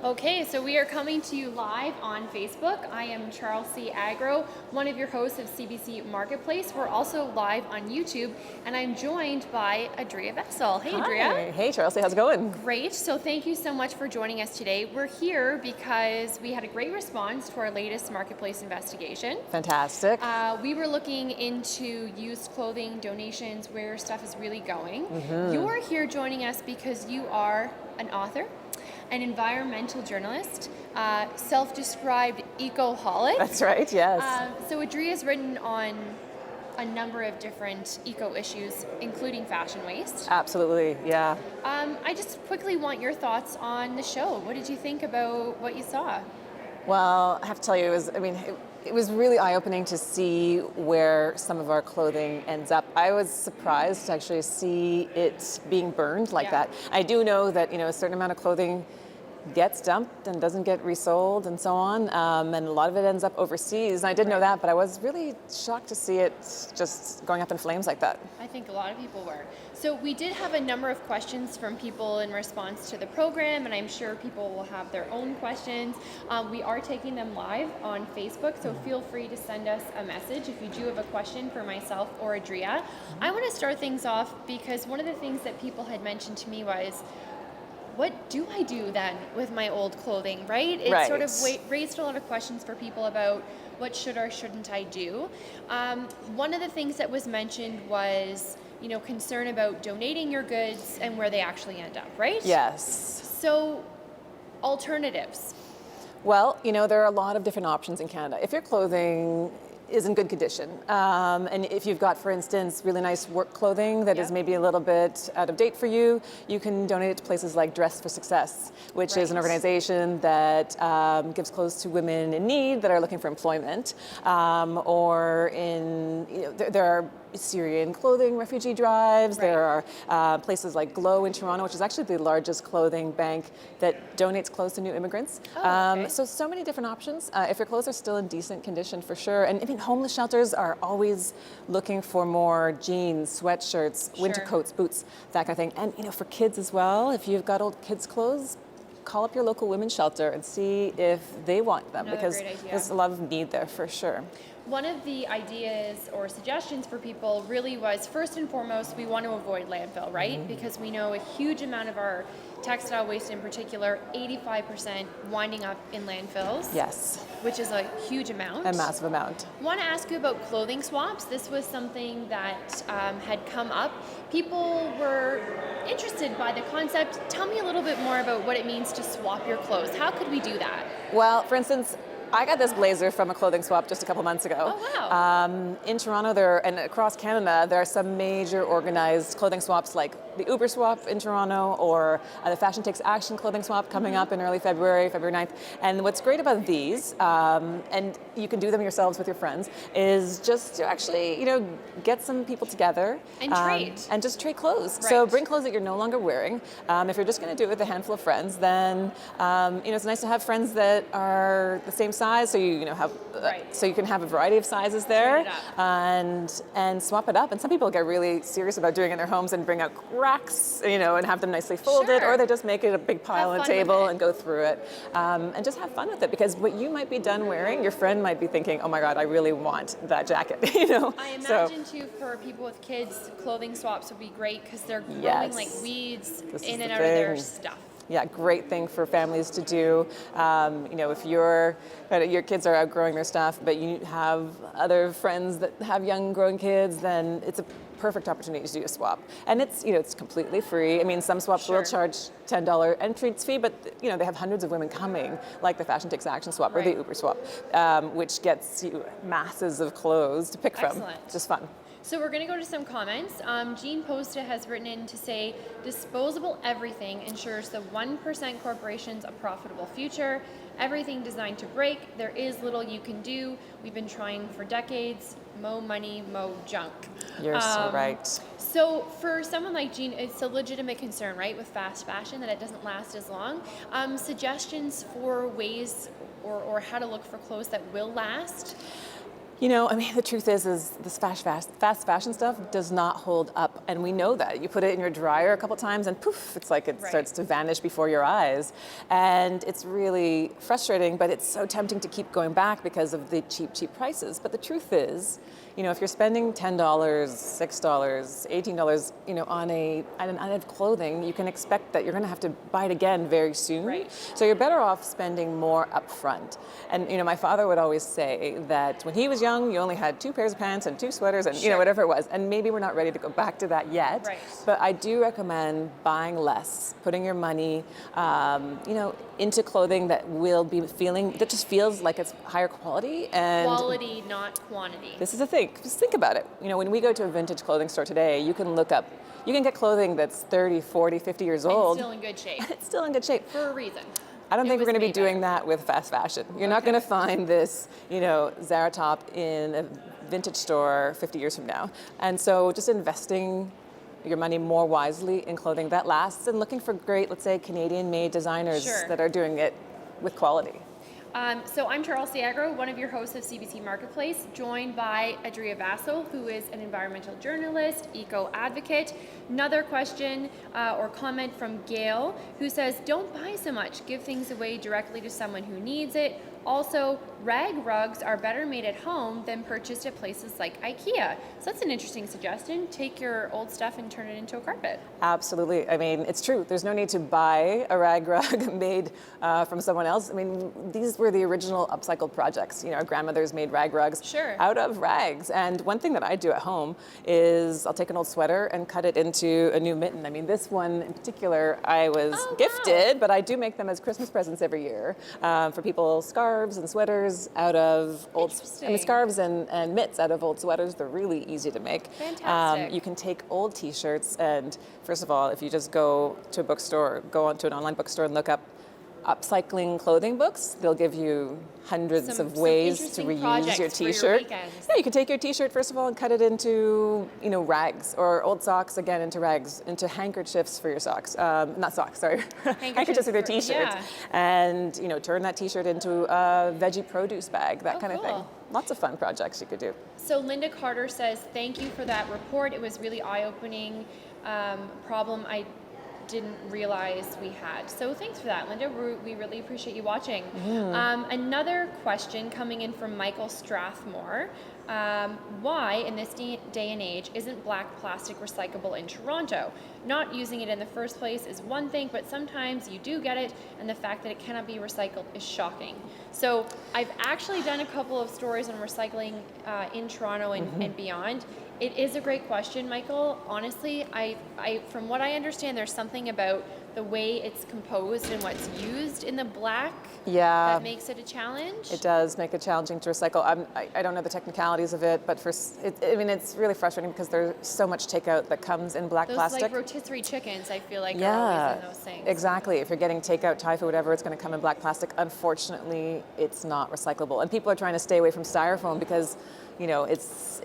Okay, so we are coming to you live on Facebook. I am Charlsie Agro, one of your hosts of CBC Marketplace. We're also live on YouTube, and I'm joined by Adria Vasil. Hey, Adria. Hi. Hey, Charlsie. How's it going? Great. So thank you so much for joining us today. We're here because we had a great response to our latest Marketplace investigation. Fantastic. We were looking into used clothing, donations, where stuff is really going. You're here joining us because you are an author, an environmental journalist, self-described ecoholic. That's right, yes. So Adria's written on a number of different eco issues, including fashion waste. Absolutely, yeah. I just quickly want your thoughts on the show. What did you think about what you saw? Well, I have to tell you, it was really eye-opening to see where some of our clothing ends up. I was surprised to actually see it being burned like that. I do know that a certain amount of clothing gets dumped and doesn't get resold and so on, and a lot of it ends up overseas. And I did know that, but I was really shocked to see it just going up in flames like that. I think a lot of people were. So we did have a number of questions from people in response to the program, and I'm sure people will have their own questions. We are taking them live on Facebook, so feel free to send us a message if you do have a question for myself or Adria. I want to start things off because one of the things that people had mentioned to me was, what do I do then with my old clothing, right? It sort of raised a lot of questions for people about what should or shouldn't I do. One of the things that was mentioned was, concern about donating your goods and where they actually end up, right? Yes. So, alternatives. Well, there are a lot of different options in Canada. If your clothing is in good condition, and if you've got, for instance, really nice work clothing that is maybe a little bit out of date for you, you can donate it to places like Dress for Success, which is an organization that gives clothes to women in need that are looking for employment, or there are Syrian clothing refugee drives. There are places like Glow in Toronto, which is actually the largest clothing bank that donates clothes to new immigrants. So many different options. If your clothes are still in decent condition, for sure. And I mean, homeless shelters are always looking for more jeans, sweatshirts, winter coats, boots, that kind of thing. And for kids as well, if you've got old kids' clothes, call up your local women's shelter and see if they want them, because there's a lot of need there for sure. One of the ideas or suggestions for people really was, first and foremost, we want to avoid landfill, right? Because we know a huge amount of our textile waste in particular, 85% winding up in landfills. Yes. Which is a huge amount. A massive amount. I want to ask you about clothing swaps. This was something that had come up. People were interested by the concept. Tell me a little bit more about what it means to swap your clothes. How could we do that? Well, for instance, I got this blazer from a clothing swap just a couple months ago. Oh, wow. In Toronto, and across Canada, there are some major organized clothing swaps like the Uber swap in Toronto, or the Fashion Takes Action clothing swap coming up in early February 9th. And what's great about these, and you can do them yourselves with your friends, is just to actually, get some people together. And trade. And just trade clothes. So bring clothes that you're no longer wearing. If you're just going to do it with a handful of friends, then, it's nice to have friends that are the same size, so you so you can have a variety of sizes there, and swap it up. And some people get really serious about doing it in their homes and bring out racks, and have them nicely folded, or they just make it a big pile on a table and go through it, and just have fun with it. Because what you might be done wearing, your friend might be thinking, "Oh my God, I really want that jacket." I imagine too, for people with kids, clothing swaps would be great because they're growing like weeds in and out of their stuff. Yeah, great thing for families to do. If your kids are outgrowing their stuff, but you have other friends that have young growing kids, then it's a perfect opportunity to do a swap. And it's completely free. I mean, some swaps will charge $10 entry fee, but they have hundreds of women coming, like the Fashion Takes Action swap or the Uber swap, which gets you masses of clothes to pick from. Just fun. So we're going to go to some comments. Jean Posta has written in to say, disposable everything ensures the 1% corporations a profitable future. Everything designed to break. There is little you can do. We've been trying for decades. Mo money, mo junk. You're so right. So for someone like Jean, it's a legitimate concern, right, with fast fashion, that it doesn't last as long. Suggestions for ways or how to look for clothes that will last? You know, I mean, the truth is this fast fashion stuff does not hold up, and we know that. You put it in your dryer a couple times, and poof, it's like it starts to vanish before your eyes, and it's really frustrating. But it's so tempting to keep going back because of the cheap prices. But the truth is, you know, if you're spending $10, $6, $18, you know, on an item of clothing, you can expect that you're going to have to buy it again very soon. Right. So you're better off spending more upfront. And you know, my father would always say that when he was young, you only had 2 pairs of pants and 2 sweaters, and you know, whatever it was. And maybe we're not ready to go back to that yet. Right. But I do recommend buying less, putting your money, you know, into clothing that that just feels like it's higher quality and quality, not quantity. This is the thing. Just think about it. You know, when we go to a vintage clothing store today, you can get clothing that's 30, 40, 50 years old. And still in good shape. It's still in good shape. For a reason. I don't think we're going to be made doing better. that with fast fashion. You're not going to find this, you know, Zara top in a vintage store 50 years from now. And so just investing your money more wisely in clothing that lasts and looking for great, let's say, Canadian-made designers that are doing it with quality. So I'm Charlsie, Agro, one of your hosts of CBC Marketplace, joined by Adria Vasil, who is an environmental journalist, eco advocate. Another question or comment from Gail, who says, don't buy so much, give things away directly to someone who needs it. Also, rag rugs are better made at home than purchased at places like IKEA. So that's an interesting suggestion. Take your old stuff and turn it into a carpet. Absolutely. I mean, it's true. There's no need to buy a rag rug made from someone else. I mean, these were the original upcycled projects. You know, our grandmothers made rag rugs out of rags. And one thing that I do at home is I'll take an old sweater and cut it into a new mitten. I mean, this one in particular I was gifted, but I do make them as Christmas presents every year for people. Scarves and sweaters out of old, scarves and mitts out of old sweaters. They're really easy to make. Fantastic. You can take old T-shirts, and first of all, if you just go to a bookstore, go onto an online bookstore and look up upcycling clothing books, they'll give you hundreds of ways to reuse your T-shirt. Yeah, you can take your T-shirt first of all and cut it into, you know, rags, or old socks again into rags, into handkerchiefs for your socks. Not socks, sorry. Handkerchiefs with your T-shirts, and you know, turn that T-shirt into a veggie produce bag, that kind of thing. Lots of fun projects you could do. So Linda Carter says, thank you for that report. It was really eye-opening. Problem I didn't realize we had. So thanks for that, Linda. We really appreciate you watching. Another question coming in from Michael Strathmore. Why, in this day and age, isn't black plastic recyclable in Toronto? Not using it in the first place is one thing, but sometimes you do get it, and the fact that it cannot be recycled is shocking. So I've actually done a couple of stories on recycling in Toronto and beyond. It is a great question, Michael. Honestly, I from what I understand, there's something about the way it's composed and what's used in the black that makes it a challenge. It does make it challenging to recycle. I don't know the technicalities of it, but I mean, it's really frustrating because there's so much takeout that comes in black plastic. Those like rotisserie chickens, I feel like, are always in those things. Exactly. If you're getting takeout, Thai food, whatever, it's going to come in black plastic. Unfortunately, it's not recyclable. And people are trying to stay away from styrofoam because, you know, it's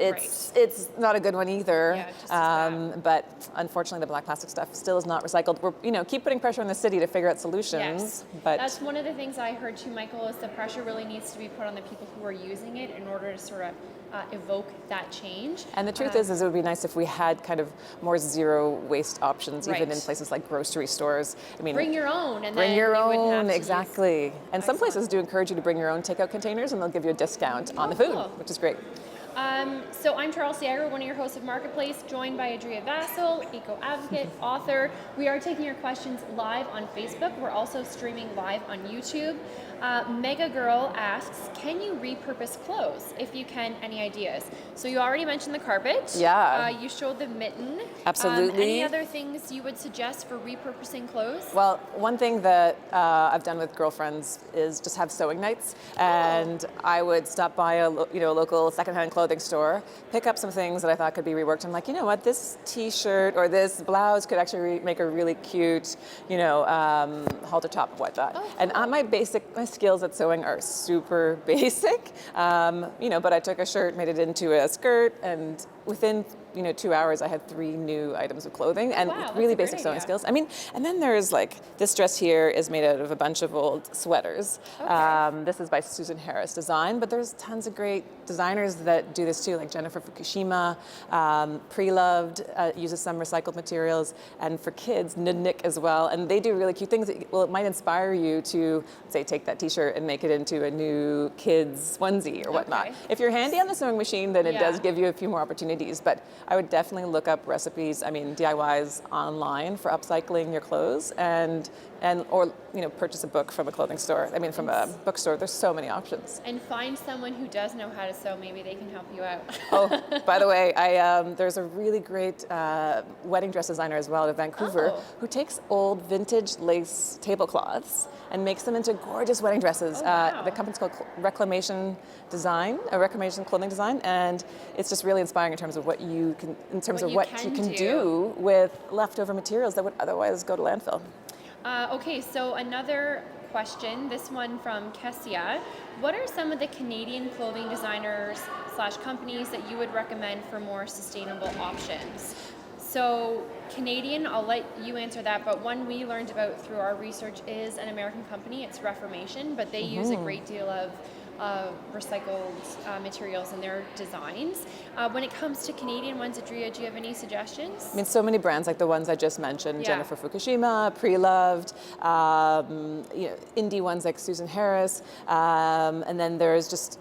not a good one either. Yeah, just as but unfortunately, the black plastic stuff still is not recycled. We're, you know, keep putting pressure on the city to figure out solutions. Yes. But that's one of the things I heard too, Michael, is the pressure really needs to be put on the people who are using it in order to sort of evoke that change. And the truth is it would be nice if we had kind of more zero waste options, even in places like grocery stores. I mean, bring your own, and bring then your you wouldn't have own, to exactly. use. And some places do encourage you to bring your own takeout containers, and they'll give you a discount on the food, which is great. So I'm Charlsie Agro, one of your hosts of Marketplace, joined by Adria Vasil, eco advocate, author. We are taking your questions live on Facebook. We're also streaming live on YouTube. Mega Girl asks, can you repurpose clothes? If you can, any ideas? So you already mentioned the carpet. Yeah. You showed the mitten. Absolutely. Any other things you would suggest for repurposing clothes? Well, one thing that I've done with girlfriends is just have sewing nights, and I would stop by a local secondhand clothing store, pick up some things that I thought could be reworked. I'm like, you know what, this T-shirt or this blouse could actually make a really cute, halter top, whatnot. And my skills at sewing are super basic, but I took a shirt, made it into a skirt, and within 2 hours, I had 3 new items of clothing and wow, that's really a great basic sewing idea. skills. I mean, and then there's like, this dress here is made out of a bunch of old sweaters. Okay. This is by Susan Harris Design, but there's tons of great designers that do this too, like Jennifer Fukushima, Pre-Loved uses some recycled materials, and for kids, Nudnik as well, and they do really cute things. Well, it might inspire you to, say, take that t-shirt and make it into a new kid's onesie or whatnot. Okay. If you're handy on the sewing machine, then it Yeah. does give you a few more opportunities, but I would definitely look up recipes, DIYs online for upcycling your clothes, and or purchase a book from a clothing store. From a bookstore. There's so many options. And find someone who does know how to sew. Maybe they can help you out. Oh, by the way, there's a really great wedding dress designer as well out of Vancouver who takes old vintage lace tablecloths and makes them into gorgeous wedding dresses. Wow. The company's called Reclamation Clothing Design, and it's just really inspiring in terms of what you can do with leftover materials that would otherwise go to landfill. Okay, so another question, this one from Kessia. What are some of the Canadian clothing designers / companies that you would recommend for more sustainable options? So Canadian, I'll let you answer that, but one we learned about through our research is an American company. It's Reformation, but they use a great deal of recycled materials in their designs. When it comes to Canadian ones, Adria, do you have any suggestions? So many brands like the ones I just mentioned, Yeah. Jennifer Fukushima, Pre-Loved, indie ones like Susan Harris, and then there's just,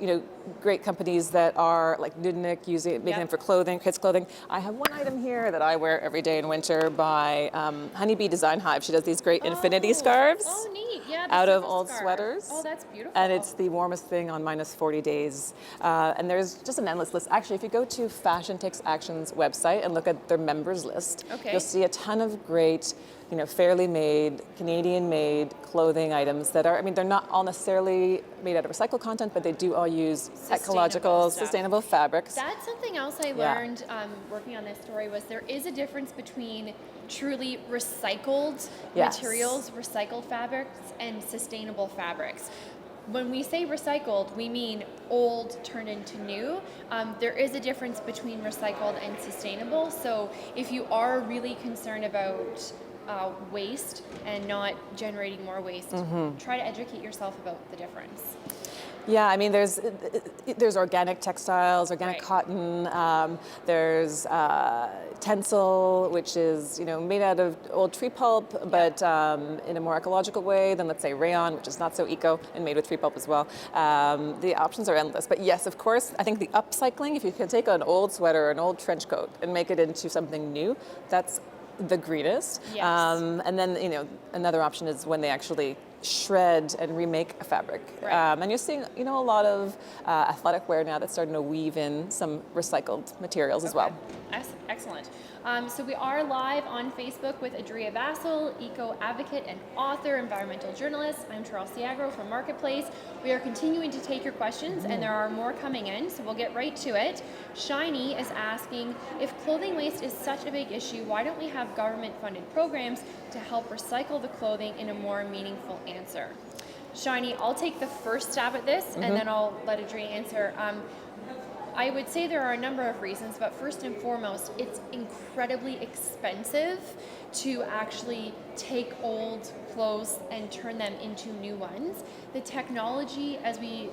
great companies that are like Nudnik, making them for clothing, kids clothing. I have one item here that I wear every day in winter by Honeybee Design Hive. She does these great infinity scarves. Oh, neat. Yeah, out of circle old scarf. sweaters. Oh, that's beautiful. And it's the warmest thing on minus 40 days. And there's just an endless list. Actually, if you go to Fashion Takes Action's website and look at their members list, you'll see a ton of great, fairly made, Canadian-made clothing items that are, they're not all necessarily made out of recycled content, but they do all use ecological, sustainable fabrics. That's something else I learned working on this story was there is a difference between truly recycled materials, recycled fabrics, and sustainable fabrics. When we say recycled, we mean old turned into new. There is a difference between recycled and sustainable. So if you are really concerned about waste and not generating more waste, try to educate yourself about the difference. Yeah, there's organic textiles, organic cotton. There's tencel, which is made out of old tree pulp, but in a more ecological way than, let's say, rayon, which is not so eco and made with tree pulp as well. The options are endless. But yes, of course, I think the upcycling, if you can take an old sweater or an old trench coat and make it into something new, that's the greenest. Yes. And then another option is when they actually shred and remake a fabric. And you're seeing a lot of athletic wear now that's starting to weave in some recycled materials as well. Excellent. So we are live on Facebook with Adria Vasil, eco advocate and author, environmental journalist. I'm Charlsie Agro from Marketplace. We are continuing to take your questions, and there are more coming in, so we'll get right to it. Shiny is asking, if clothing waste is such a big issue, why don't we have government-funded programs to help recycle the clothing in a more meaningful answer? Shiny, I'll take the first stab at this, and then I'll let Adria answer. I would say there are a number of reasons, but first and foremost, it's incredibly expensive to actually take old clothes and turn them into new ones. The technology, as we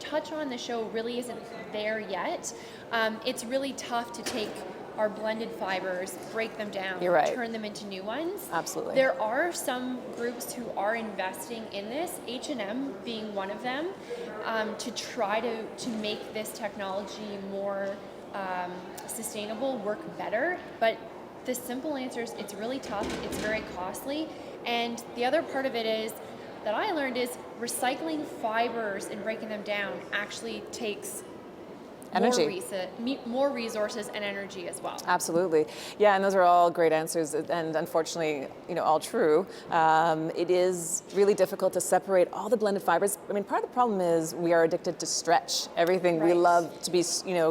touch on the show, really isn't there yet. It's really tough to take our blended fibers, break them down, turn them into new ones. Absolutely. There are some groups who are investing in this, H&M being one of them, to try to make this technology more sustainable, work better. But the simple answer is it's really tough, it's very costly. And the other part of it is, that I learned is recycling fibers and breaking them down actually takes energy. More resources and energy as well. Absolutely. Yeah, and those are all great answers, and unfortunately, all true. It is really difficult to separate all the blended fibers. Part of the problem is we are addicted to stretch. Everything we love to be,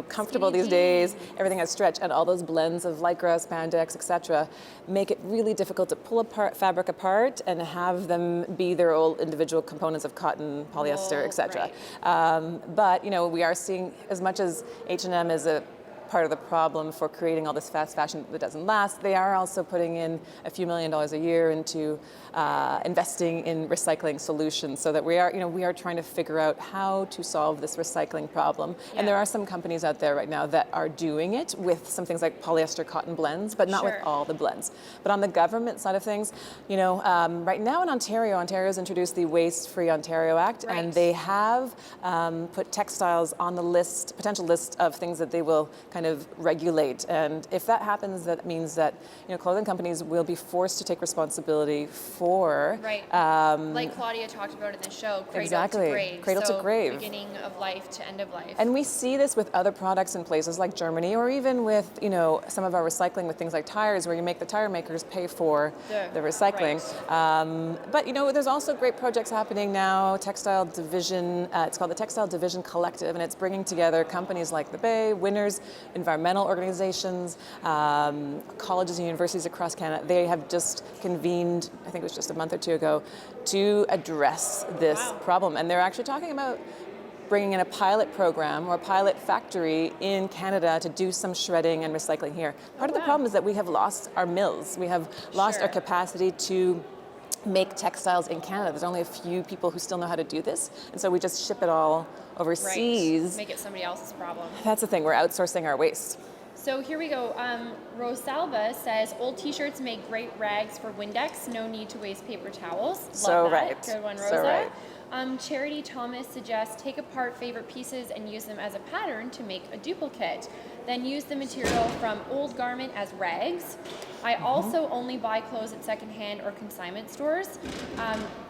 comfortable these days. Everything has stretch, and all those blends of lycra, spandex, etc., make it really difficult to pull fabric apart and have them be their own individual components of cotton, polyester, etc. But we are seeing, as much as H&M is a part of the problem for creating all this fast fashion that doesn't last. They are also putting in a few $1 million a year into investing in recycling solutions, so that we are trying to figure out how to solve this recycling problem. Yeah. And there are some companies out there right now that are doing it with some things like polyester cotton blends, but not with all the blends. But on the government side of things, right now in Ontario's introduced the Waste Free Ontario Act, and they have put textiles on the potential list of things that they will kind of regulate. And if that happens, that means that clothing companies will be forced to take responsibility for like Claudia talked about in the show, cradle to grave, beginning of life to end of life. And we see this with other products in places like Germany, or even with some of our recycling with things like tires, where you make the tire makers pay for the recycling. But there's also great projects happening now. Textile Division, it's called the Textile Division Collective, and it's bringing together companies like the Bay, Winners, environmental organizations, colleges and universities across Canada. They have just convened, I think it was just a month or two ago, to address this problem. And they're actually talking about bringing in a pilot program or a pilot factory in Canada to do some shredding and recycling here. Part of the problem is that we have lost our mills. We have lost our capacity to make textiles in Canada. There's only a few people who still know how to do this, and so we just ship it all overseas. Make it somebody else's problem. That's the thing, we're outsourcing our waste. So here we go. Rosalba says, old t-shirts make great rags for Windex. No need to waste paper towels. Love that. Good one, Rosa. So right. Charity Thomas suggests take apart favorite pieces and use them as a pattern to make a duplicate. Then use the material from old garment as rags. I also only buy clothes at secondhand or consignment stores.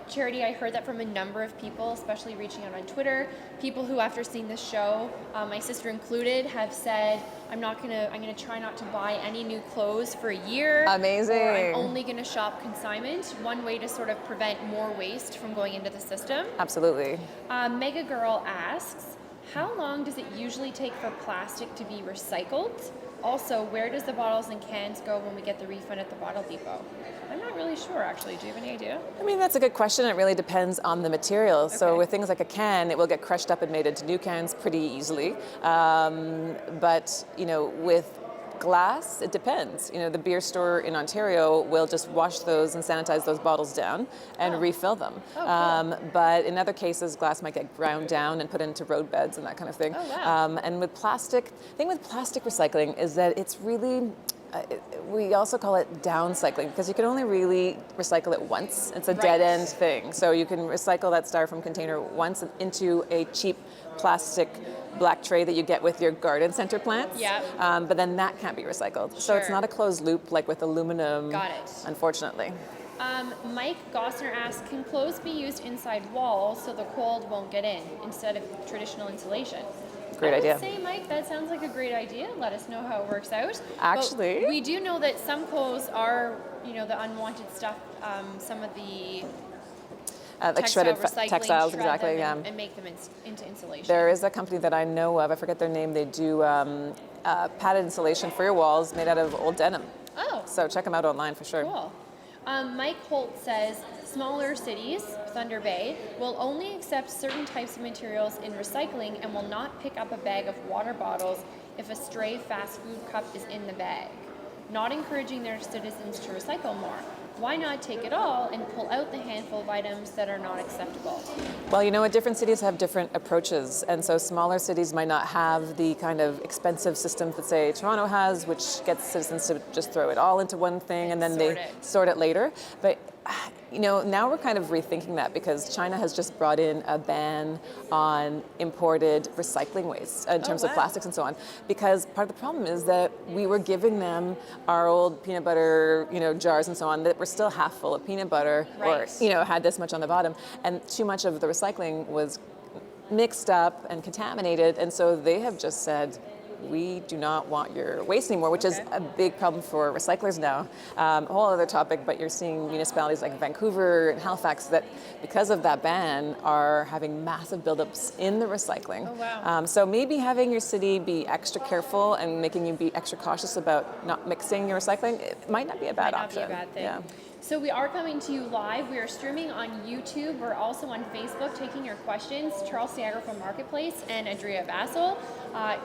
Charity, I heard that from a number of people, especially reaching out on Twitter. People who, after seeing this show, my sister included, have said, I'm gonna try not to buy any new clothes for a year. Amazing. Or I'm only gonna shop consignment. One way to sort of prevent more waste from going into the system. Absolutely. Mega Girl asks, how long does it usually take for plastic to be recycled? Also, where does the bottles and cans go when we get the refund at the bottle depot? I'm not really sure, actually. Do you have any idea? I mean, that's a good question. It really depends on the material. Okay. So with things like a can, it will get crushed up and made into new cans pretty easily. But, with glass, it depends. The beer store in Ontario will just wash those and sanitize those bottles down and refill them. Cool. But in other cases, glass might get ground down and put into road beds and that kind of thing. Oh, wow. And with plastic, the thing with plastic recycling is that it's really, we also call it downcycling, because you can only really recycle it once. It's a dead-end thing. So you can recycle that styrofoam container once into a cheap plastic black tray that you get with your garden center plants. Yeah. But then that can't be recycled. Sure. So it's not a closed loop like with aluminum. Got it. Unfortunately. Mike Gossner asks, can clothes be used inside walls so the cold won't get in instead of traditional insulation? Great idea. I would say, Mike, that sounds like a great idea. Let us know how it works out. Actually, but we do know that some clothes are, the unwanted stuff, some of the like shredded textiles, exactly, and make them into insulation. There is a company that I know of, I forget their name, they do padded insulation for your walls made out of old denim. Oh. So check them out online for sure. Cool. Mike Holt says, smaller cities, Thunder Bay, will only accept certain types of materials in recycling and will not pick up a bag of water bottles if a stray fast food cup is in the bag, not encouraging their citizens to recycle more. Why not take it all and pull out the handful of items that are not acceptable? Well, different cities have different approaches, and so smaller cities might not have the kind of expensive systems that, say, Toronto has, which gets citizens to just throw it all into one thing and then they sort it later. But now we're kind of rethinking that, because China has just brought in a ban on imported recycling waste in terms of plastics and so on, because part of the problem is that we were giving them our old peanut butter, jars and so on that were still half full of peanut butter or, had this much on the bottom, and too much of the recycling was mixed up and contaminated, and so they have just said, we do not want your waste anymore, which is a big problem for recyclers now. A whole other topic, but you're seeing municipalities like Vancouver and Halifax that, because of that ban, are having massive buildups in the recycling. Oh, wow. So maybe having your city be extra careful and making you be extra cautious about not mixing your recycling, it might not be a bad option. Not be a bad thing. Yeah. So we are coming to you live. We are streaming on YouTube. We're also on Facebook taking your questions. Charlsie Agro from Marketplace and Adria Vasil,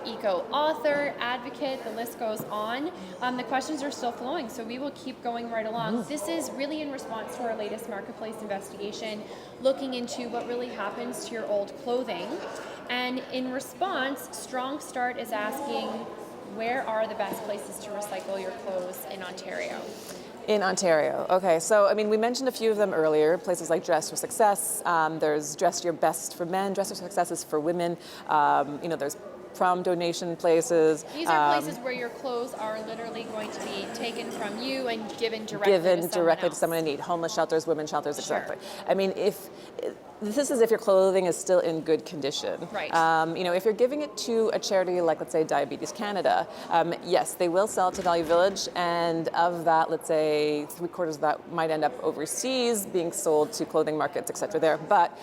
eco author, advocate, the list goes on. The questions are still flowing, so we will keep going right along. This is really in response to our latest Marketplace investigation, looking into what really happens to your old clothing. And in response, Strong Start is asking, where are the best places to recycle your clothes in Ontario? In Ontario. Okay, so I mean, we mentioned a few of them earlier. Places like Dress for Success. There's Dress Your Best for men. Dress for Success is for women. There's prom donation places. These are places where your clothes are literally going to be taken from you and given directly to someone in need. Homeless shelters, women's shelters, exactly. Sure. I mean, this is if your clothing is still in good condition. Right. If you're giving it to a charity like, let's say, Diabetes Canada, yes, they will sell it to Value Village, and of that, let's say, 3/4 of that might end up overseas, being sold to clothing markets, etc. there. But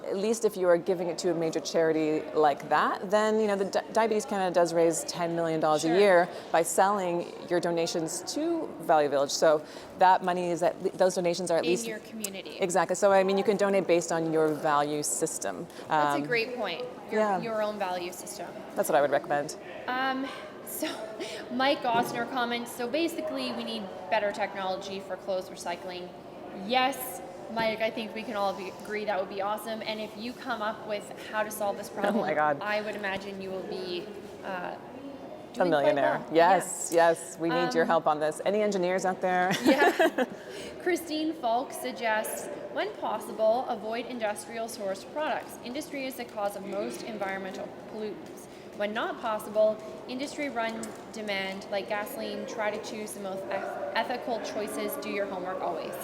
at least if you are giving it to a major charity like that, then the Diabetes Canada does raise $10 million a year by selling your donations to Value Village. So that money is those donations are at least in your community. Exactly. So I mean, you can donate based on your value system. That's a great point. Your own value system. That's what I would recommend. So Mike Gosner comments, so basically we need better technology for clothes recycling. Yes, Mike, I think we can all agree that would be awesome. And if you come up with how to solve this problem, oh my God, I would imagine you will be a millionaire. Well. Yes, we need your help on this. Any engineers out there? Yeah. Christine Falk suggests, when possible, avoid industrial sourced products. Industry is the cause of most environmental pollutants. When not possible, industry-run demand like gasoline, try to choose the most ethical choices. Do your homework always.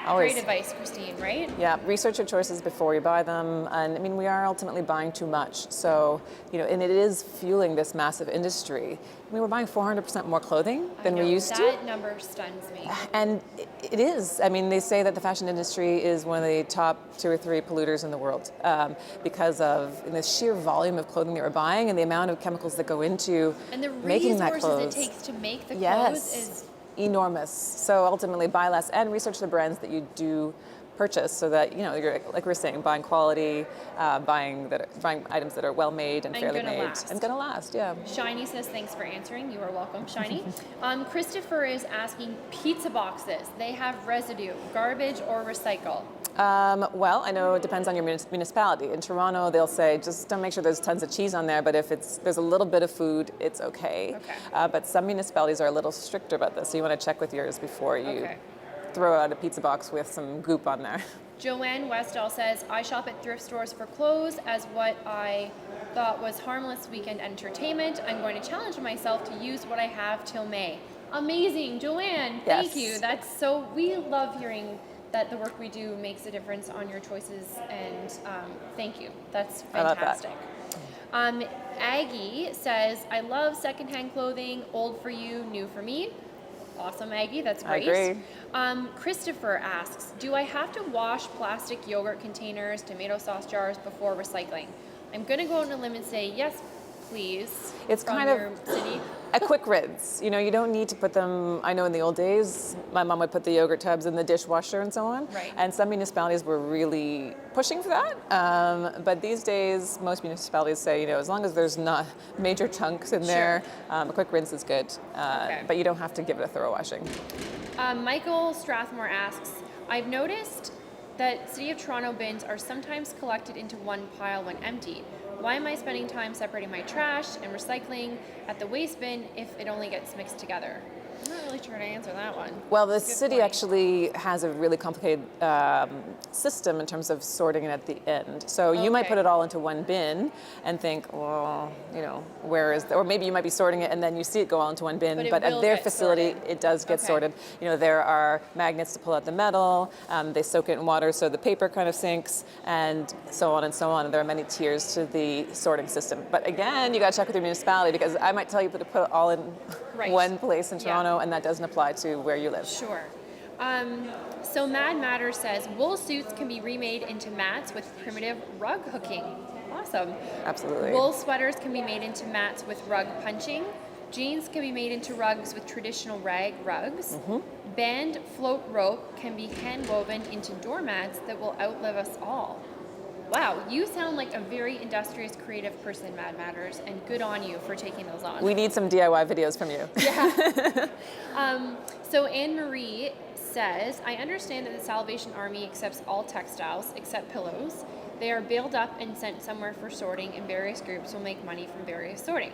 Always. Great advice, Christine, right? Yeah, research your choices before you buy them. And I mean, we are ultimately buying too much. So, and it is fueling this massive industry. I mean, we're buying 400% more clothing than we used to. That number stuns me. And it is. I mean, they say that the fashion industry is one of the top 2 or 3 polluters in the world because of the sheer volume of clothing that we're buying and the amount of chemicals that go into making that clothes. And the resources it takes to make the clothes is enormous. So ultimately buy less and research the brands that you do purchase so that you're, like we're saying, buying quality, buying items that are well made and fairly made and gonna last. Yeah. Shiny says thanks for answering. You are welcome, Shiny. Christopher is asking, pizza boxes, they have residue, garbage or recycle? Well, I know it depends on your municipality. In Toronto, they'll say just don't make sure there's tons of cheese on there, but if there's a little bit of food, it's okay. But some municipalities are a little stricter about this, so you want to check with yours before you throw out a pizza box with some goop on there. Joanne Westall says, I shop at thrift stores for clothes as what I thought was harmless weekend entertainment. I'm going to challenge myself to use what I have till May. Amazing, Joanne. Thank you. We love hearing that the work we do makes a difference on your choices, and thank you. That's fantastic. Aggie says, I love secondhand clothing, old for you, new for me. Awesome, Aggie, that's great. I agree. Christopher asks, do I have to wash plastic yogurt containers, tomato sauce jars before recycling? I'm gonna go on a limb and say yes, please. It's kind of city. a quick rinse. You don't need to put them. I know in the old days, my mom would put the yogurt tubs in the dishwasher and so on. Right. And some municipalities were really pushing for that. But these days, most municipalities say, as long as there's not major chunks in there, a quick rinse is good. But you don't have to give it a thorough washing. Michael Strathmore asks, I've noticed that City of Toronto bins are sometimes collected into one pile when emptied. Why am I spending time separating my trash and recycling at the waste bin if it only gets mixed together? I'm not really sure how to answer that one. Well, the city actually has a really complicated system in terms of sorting it at the end. So you might put it all into one bin and think, well, where is or maybe you might be sorting it and then you see it go all into one bin, but at their facility, it does get sorted. There are magnets to pull out the metal, they soak it in water so the paper kind of sinks, and so on and so on. And there are many tiers to the sorting system. But again, you got to check with your municipality, because I might tell you to put it all in one place in Toronto, and that doesn't apply to where you live. Sure. So Mad Matter says, wool suits can be remade into mats with primitive rug hooking. Awesome. Absolutely. Wool sweaters can be made into mats with rug punching. Jeans can be made into rugs with traditional rag rugs. Band float rope can be hand woven into doormats that will outlive us all. Wow, you sound like a very industrious, creative person, Mad Matters, and good on you for taking those on. We need some DIY videos from you. Yeah. So Anne-Marie says, I understand that the Salvation Army accepts all textiles except pillows. They are baled up and sent somewhere for sorting, and various groups will make money from various sorting.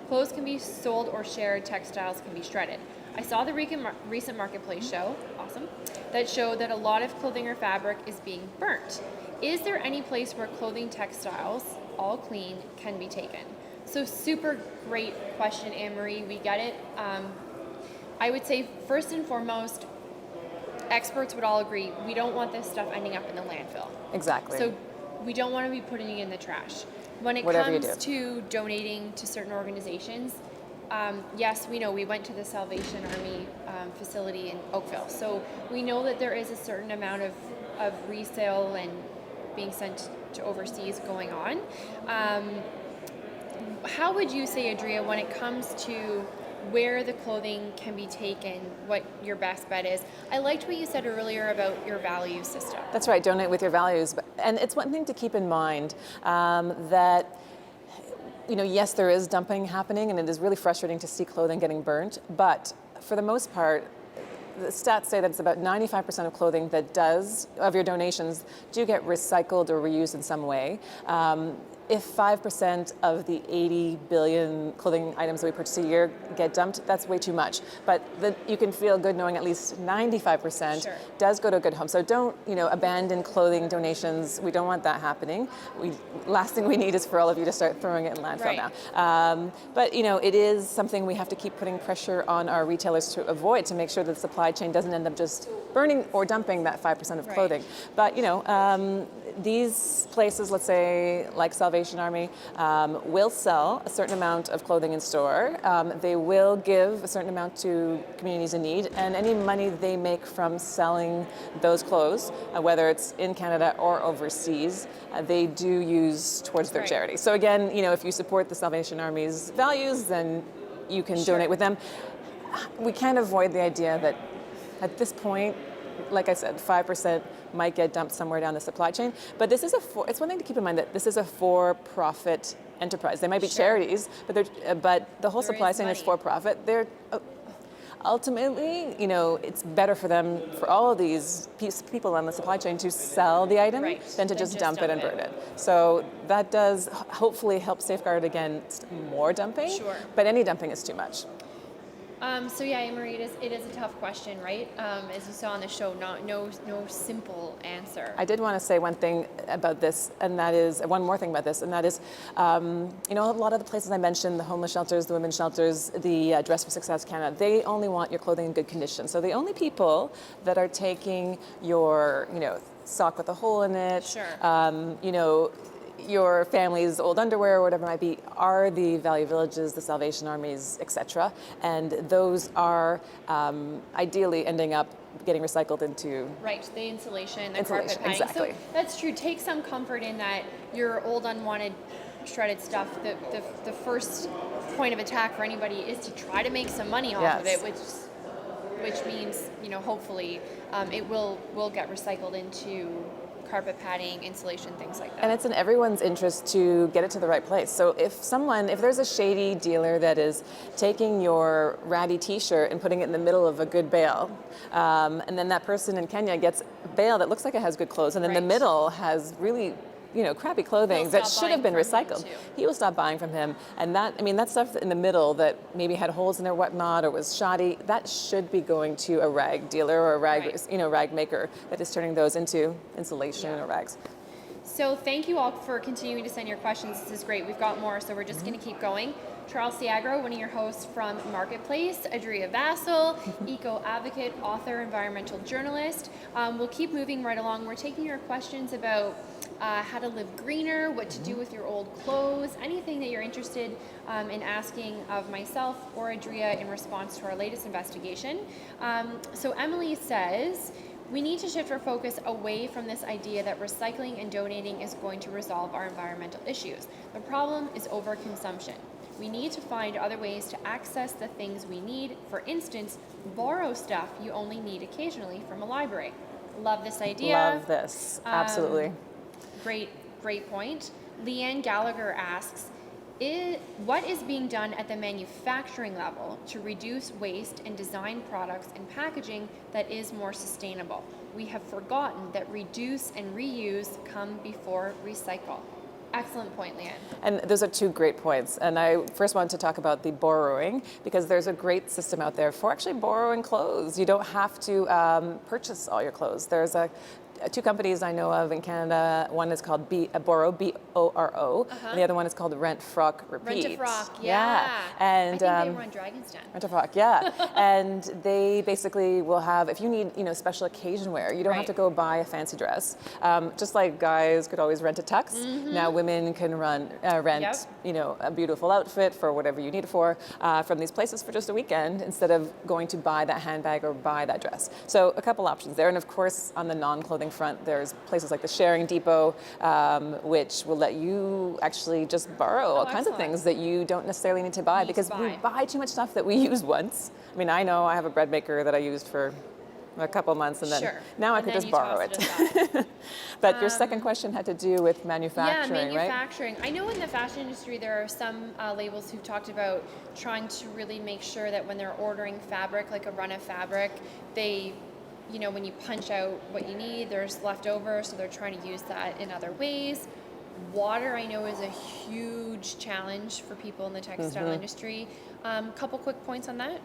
Clothes can be sold or shared, textiles can be shredded. I saw the recent marketplace show, awesome, that showed that a lot of clothing or fabric is being burnt. Is there any place where clothing textiles, all clean, can be taken? So super great question, Anne-Marie, we get it. I would say first and foremost, experts would all agree, we don't want this stuff ending up in the landfill. Exactly. So we don't want to be putting it in the trash. When it comes to donating to certain organizations, yes, we know we went to the Salvation Army facility in Oakville. So we know that there is a certain amount of resale and being sent to overseas going on. How would you say, Adria, when it comes to where the clothing can be taken, what your best bet is? I liked what you said earlier about your value system. That's right, donate with your values. And it's one thing to keep in mind that, yes, there is dumping happening, and it is really frustrating to see clothing getting burnt, but for the most part, the stats say that it's about 95% of clothing of your donations do get recycled or reused in some way. If 5% of the 80 billion clothing items that we purchase a year get dumped, that's way too much. But you can feel good knowing at least 95% does go to a good home. So don't, abandon clothing donations. We don't want that happening. Last thing we need is for all of you to start throwing it in landfill now. But it is something we have to keep putting pressure on our retailers to avoid, to make sure that the supply chain doesn't end up just burning or dumping that 5% of clothing. But these places, let's say like Salvation Army, will sell a certain amount of clothing in store. They will give a certain amount to communities in need, and any money they make from selling those clothes, whether it's in Canada or overseas, they do use towards their charity. So again, if you support the Salvation Army's values, then you can donate with them. We can't avoid the idea that at this point, like I said, 5% might get dumped somewhere down the supply chain. But this is it's one thing to keep in mind that this is a for-profit enterprise. They might be charities, but the whole supply chain is for-profit. They're ultimately, it's better for them, for all of these people on the supply chain, to sell the item than to just dump it and burn it. So that does hopefully help safeguard against more dumping. But any dumping is too much. So yeah, Anne-Marie, it is a tough question, right? As you saw on the show, no simple answer. I did want to say one thing about this, and that is one more thing about this, and that is, a lot of the places I mentioned, the homeless shelters, the women's shelters, the Dress for Success Canada, they only want your clothing in good condition. So the only people that are taking your, sock with a hole in it, your family's old underwear or whatever it might be, are the Value Villages, the Salvation Armies, etc. And those are ideally ending up getting recycled into... the insulation, the carpet padding. Exactly. So that's true. Take some comfort in that your old unwanted shredded stuff, the first point of attack for anybody is to try to make some money off of it, which means, hopefully it will get recycled into carpet padding, insulation, things like that. And it's in everyone's interest to get it to the right place. So if there's a shady dealer that is taking your ratty t-shirt and putting it in the middle of a good bale, and then that person in Kenya gets a bale that looks like it has good clothes, and then the middle has really crappy clothing that should have been recycled, he will stop buying from him. And that stuff in the middle that maybe had holes in it or whatnot, or was shoddy, that should be going to a rag dealer or a rag, rag maker that is turning those into insulation or rags. So thank you all for continuing to send your questions. This is great. We've got more, so we're just going to keep going. Charlsie Agro, one of your hosts from Marketplace, Adria Vasil, eco-advocate, author, environmental journalist. We'll keep moving right along. We're taking your questions about how to live greener, what to do with your old clothes, anything that you're interested in asking of myself or Adria in response to our latest investigation. So Emily says, we need to shift our focus away from this idea that recycling and donating is going to resolve our environmental issues. The problem is overconsumption. We need to find other ways to access the things we need. For instance, borrow stuff you only need occasionally from a library. Love this idea. Love this. Absolutely. Great point. Leanne Gallagher asks, what is being done at the manufacturing level to reduce waste and design products and packaging that is more sustainable? We have forgotten that reduce and reuse come before recycle. Excellent point, Leanne. And those are two great points. And I first wanted to talk about the borrowing, because there's a great system out there for actually borrowing clothes. You don't have to purchase all your clothes. There's two companies I know of in Canada. One is called Borrow, B-O-R-O, and the other one is called Rent, Frock, Repeat. Rent a Frock, yeah. And I think they run Dragon's Den. Rent a Frock, yeah. And they basically will have, if you need, special occasion wear, you don't have to go buy a fancy dress. Just like guys could always rent a tux, now women can rent, a beautiful outfit for whatever you need it for from these places for just a weekend, instead of going to buy that handbag or buy that dress. So a couple options there. And of course, on the non-clothing front, there's places like the Sharing Depot, which will let you actually just borrow all kinds of things that you don't necessarily need to buy, because we buy too much stuff that we use once. I mean, I know I have a bread maker that I used for a couple months, and then now I could just borrow it. But your second question had to do with manufacturing, right? Yeah, manufacturing. I know in the fashion industry there are some labels who've talked about trying to really make sure that when they're ordering fabric, like a run of fabric, they, when you punch out what you need, there's leftover, so they're trying to use that in other ways. Water, I know, is a huge challenge for people in the textile industry. Couple quick points on that?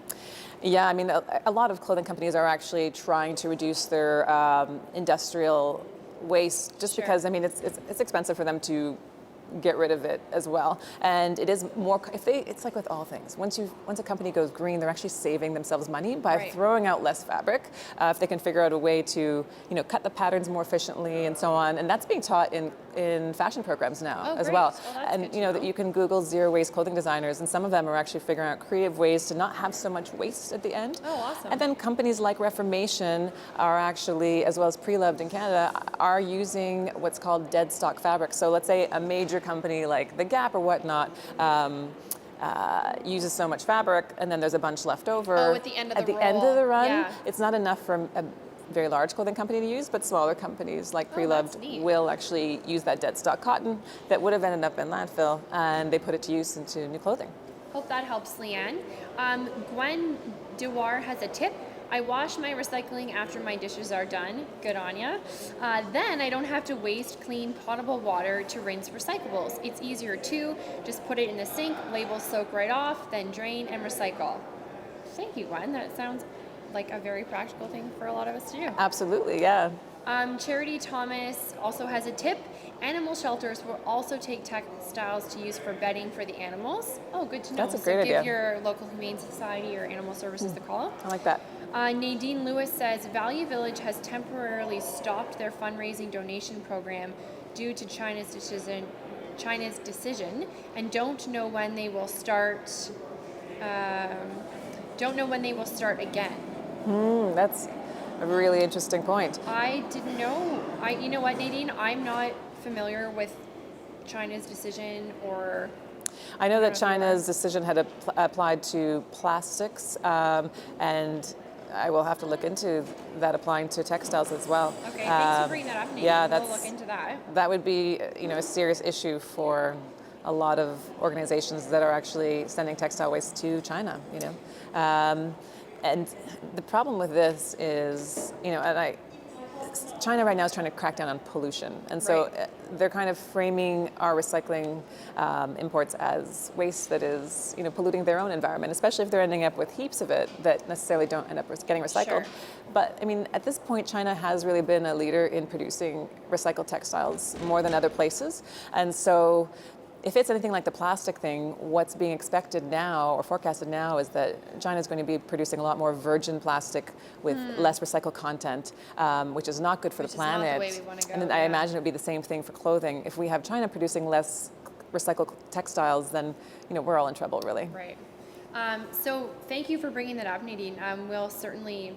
Yeah, I mean, a lot of clothing companies are actually trying to reduce their industrial waste, just because, I mean, it's expensive for them to get rid of it as well. And it is more, it's like with all things. Once a company goes green, they're actually saving themselves money by throwing out less fabric. If they can figure out a way to, cut the patterns more efficiently and so on. And that's being taught in fashion programs now as well. And that you can Google zero waste clothing designers, and some of them are actually figuring out creative ways to not have so much waste at the end. Oh, awesome. And then companies like Reformation are actually, as well as Pre-Loved in Canada, are using what's called dead stock fabric. So let's say a major company like The Gap or whatnot uses so much fabric, and then there's a bunch left over. Oh, at the end of the end of the run, it's not enough for a very large clothing company to use, but smaller companies like Pre-Loved will actually use that dead stock cotton that would have ended up in landfill, and they put it to use into new clothing. Hope that helps, Leanne. Gwen Dewar has a tip. I wash my recycling after my dishes are done. Good on ya. Then I don't have to waste clean potable water to rinse recyclables. It's easier too. Just put it in the sink, labels soak right off, then drain and recycle. Thank you, Gwen. That sounds like a very practical thing for a lot of us to do. Absolutely, yeah. Charity Thomas also has a tip. Animal shelters will also take textiles to use for bedding for the animals. Oh, good to know. That's a great idea. Give your local humane society or animal services the call. I like that. Nadine Lewis says Value Village has temporarily stopped their fundraising donation program due to China's decision, and don't know when they will start. Again. That's a really interesting point. I didn't know. You know what, Nadine? I'm not familiar with China's decision, or. I know that China's decision had applied to plastics, and I will have to look into that applying to textiles as well. Okay, thanks for bringing that up, Nadine. Yeah, we'll look into that. That would be, a serious issue for a lot of organizations that are actually sending textile waste to China. And the problem with this is, China right now is trying to crack down on pollution, and so they're kind of framing our recycling imports as waste that is, polluting their own environment, especially if they're ending up with heaps of it that necessarily don't end up getting recycled. Sure. But I mean, at this point, China has really been a leader in producing recycled textiles more than other places, and so if it's anything like the plastic thing, what's being expected now or forecasted now is that China is going to be producing a lot more virgin plastic with less recycled content, which is not good for the planet. Not the way we want to go, and I imagine it would be the same thing for clothing. If we have China producing less recycled textiles, then we're all in trouble, really. Right. So thank you for bringing that up, Nadine. We'll certainly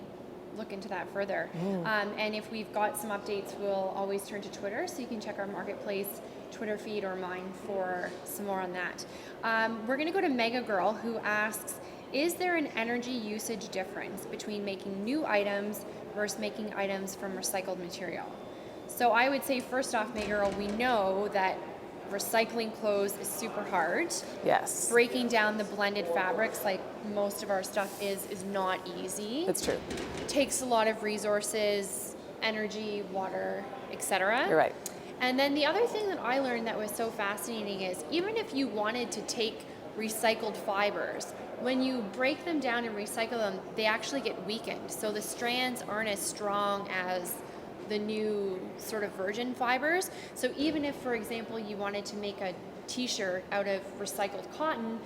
look into that further. And if we've got some updates, we'll always turn to Twitter, so you can check our marketplace Twitter feed or mine for some more on that. We're going to go to Mega Girl, who asks, is there an energy usage difference between making new items versus making items from recycled material? So I would say, first off, Mega Girl, we know that recycling clothes is super hard. Yes. Breaking down the blended fabrics, like most of our stuff is not easy. That's true. It takes a lot of resources, energy, water, etc. You're right. And then the other thing that I learned that was so fascinating is, even if you wanted to take recycled fibers, when you break them down and recycle them, they actually get weakened. So the strands aren't as strong as the new sort of virgin fibers. So even if, for example, you wanted to make a t-shirt out of recycled cotton,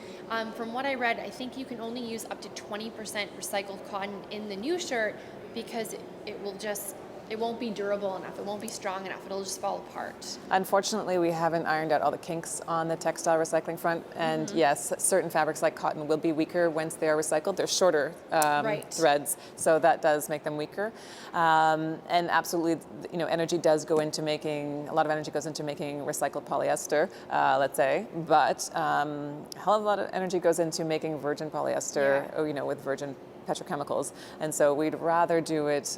from what I read, I think you can only use up to 20% recycled cotton in the new shirt, because it won't be durable enough, it won't be strong enough, it'll just fall apart. Unfortunately, we haven't ironed out all the kinks on the textile recycling front, and yes, certain fabrics like cotton will be weaker once they are recycled. They're shorter threads, so that does make them weaker. And absolutely, energy does go into making, a lot of energy goes into making recycled polyester, let's say, but a hell of a lot of energy goes into making virgin polyester, with virgin petrochemicals, and so we'd rather do it,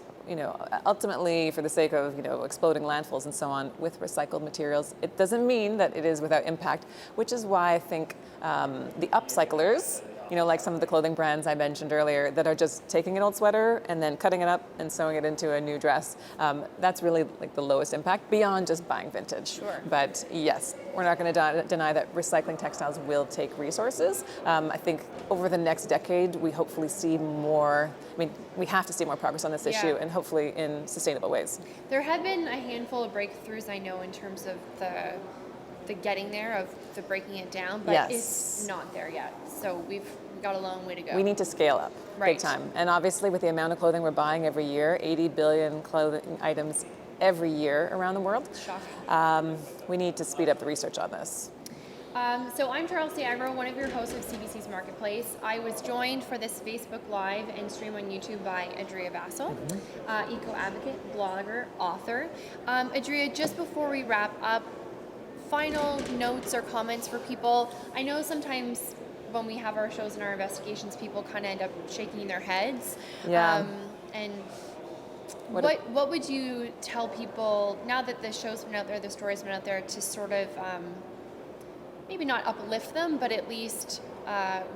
ultimately for the sake of, exploding landfills and so on, with recycled materials. It doesn't mean that it is without impact, which is why I think the upcyclers, like some of the clothing brands I mentioned earlier, that are just taking an old sweater and then cutting it up and sewing it into a new dress, that's really like the lowest impact beyond just buying vintage. Sure. But yes, we're not going to deny that recycling textiles will take resources. I think over the next decade, we hopefully see more, we have to see more progress on this issue, and hopefully in sustainable ways. There have been a handful of breakthroughs, I know, in terms of the getting there, of the breaking it down, but it's not there yet. So we've got a long way to go. We need to scale up big time. And obviously with the amount of clothing we're buying every year, 80 billion clothing items every year around the world, shocking. We need to speed up the research on this. So I'm Charlsie, Agro, one of your hosts of CBC's Marketplace. I was joined for this Facebook Live and stream on YouTube by Adria Vasil, eco-advocate, blogger, author. Adria, just before we wrap up, final notes or comments for people. I know sometimes when we have our shows and our investigations, people kind of end up shaking their heads. Yeah. And what would you tell people, now that the show's been out there, the story's been out there, to sort of maybe not uplift them, but at least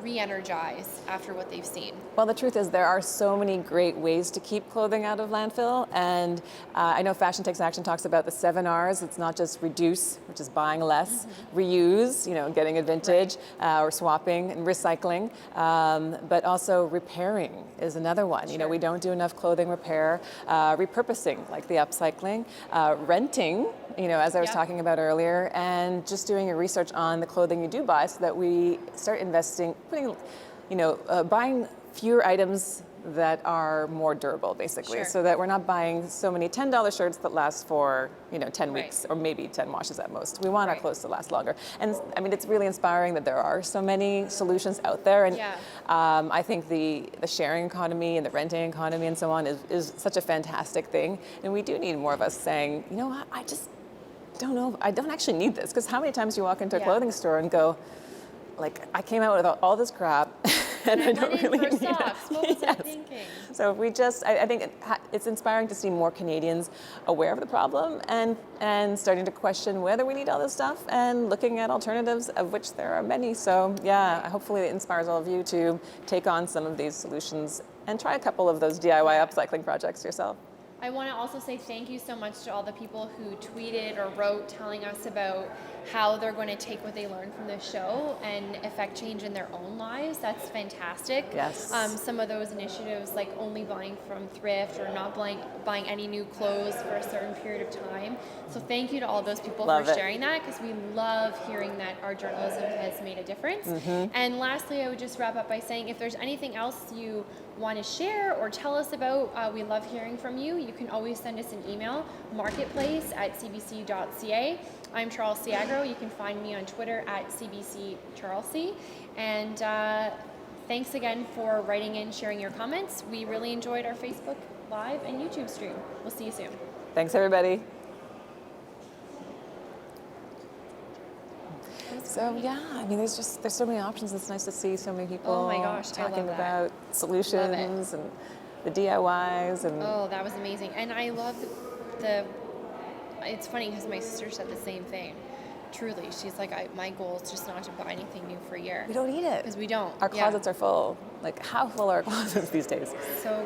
re-energize after what they've seen? Well, the truth is there are so many great ways to keep clothing out of landfill, and I know Fashion Takes Action talks about the 7 R's. It's not just reduce, which is buying less, reuse, getting it vintage, or swapping and recycling, but also repairing is another one. Sure. We don't do enough clothing repair, repurposing, like the upcycling, renting, as I was talking about earlier, and just doing a research on the clothing you do buy, so that we start buying fewer items that are more durable, basically, so that we're not buying so many $10 shirts that last for 10 weeks or maybe 10 washes at most. We want our clothes to last longer. And it's really inspiring that there are so many solutions out there. And I think the sharing economy and the renting economy and so on is such a fantastic thing. And we do need more of us saying, what, I just don't know, I don't actually need this. Because how many times you walk into a clothing store and go, I came out with all this crap, and I don't really need it. What was I thinking? So we I think it's inspiring to see more Canadians aware of the problem and starting to question whether we need all this stuff, and looking at alternatives, of which there are many. So hopefully it inspires all of you to take on some of these solutions and try a couple of those DIY upcycling projects yourself. I want to also say thank you so much to all the people who tweeted or wrote telling us about how they're going to take what they learned from this show and affect change in their own lives. That's fantastic. Yes. Some of those initiatives, like only buying from thrift or not buying any new clothes for a certain period of time. So thank you to all those people for sharing that, because we love hearing that our journalism has made a difference. And lastly, I would just wrap up by saying, if there's anything else you want to share or tell us about, we love hearing from you. You can always send us an email, marketplace@cbc.ca. I'm Charlsie Agro. You can find me on Twitter @CBC Charlsie. And thanks again for writing in, sharing your comments. We really enjoyed our Facebook live and YouTube stream. We'll see you soon. Thanks, everybody. So yeah, I mean, there's so many options. It's nice to see so many people Oh my gosh, I talking love that. about solutions and the DIYs and Oh, that was amazing. And I love the it's funny because my sister said the same thing. Truly, she's like, my goal is just not to buy anything new for a year. we don't need it Because we don't. Our closets are full. Like, how full are our closets these days? So